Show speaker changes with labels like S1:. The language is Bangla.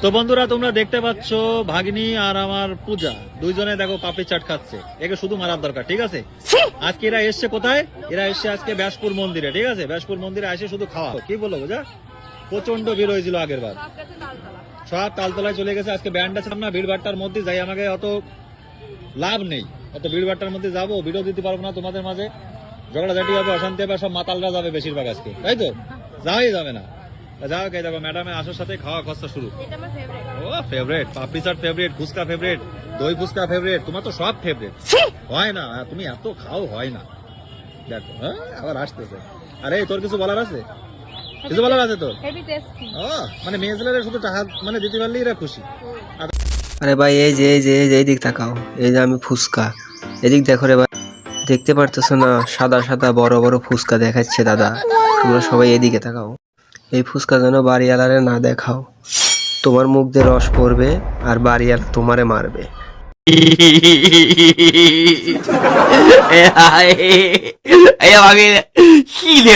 S1: তো বন্ধুরা তোমরা দেখতে পাচ্ছ ভাগ্নি আর আমার পূজা দুইজনে দেখো পাপড়ি চাট খাচ্ছে। একে শুধু মারার দরকার, ঠিক আছে? আজকে এরা এসছে কোথায়? এরা এসছে আজকে ব্যাসপুর মন্দিরে, ঠিক আছে? ব্যাসপুর মন্দিরে এসে শুধু খাওয়া। কি বলবো বুঝা? প্রচন্ড ভিড় হয়েছিল আগের বার, সব তালতলায় চলে গেছে। আজকে ব্যান্ড আছে না, ভিড় ভাট্টার মধ্যে যাই আমাকে অত লাভ নেই। অত ভিড় ভাট্টার মধ্যে যাবো, ভিডিও দিতে পারবো না তোমাদের মাঝে, ঝগড়াঝাটি হবে, অশান্তি হবে, সব মাতালরা যাবে বেশিরভাগ আজকে, তাই তো? যাওয়াই যাবে না। যাও কে দেখো ম্যাডামের আসার সাথে খাওয়া খরচা শুরু। ও ফেভারিট পাপড়ি চাট, ফেভারিট ফুচকা, ফেভারিট দই ফুচকা, ফেভারিট। তোমার তো সব ফেভারিট হয় না, তুমি এত খাও হয় না। দেখো হ্যাঁ আবার আসতেছে। আরে তোর কিছু বলার আছে? কিছু বলার আছে তোর? ও মানে মেয়েছেলেরা শুধু টাকা মানে দিতে পারলেই এরা খুশি।
S2: আরে ভাই এই যে এই দিক তাকাও, এই যে আমি ফুচকা, এদিক দেখো রে ভাই, দেখতে পারতেছো না? সাদা সাদা বড় বড় ফুচকা দেখাচ্ছে দাদা। তোমরা সবাই এদিকে তাকাও, এই ফুচকা যেন বাড়িওয়ালারে না দেখাও, তোমার মুখ দিয়ে রস পড়বে আর বাড়িওয়ালা তোমারে মারবে।
S3: 哎呀，哎呀，妈给，气的。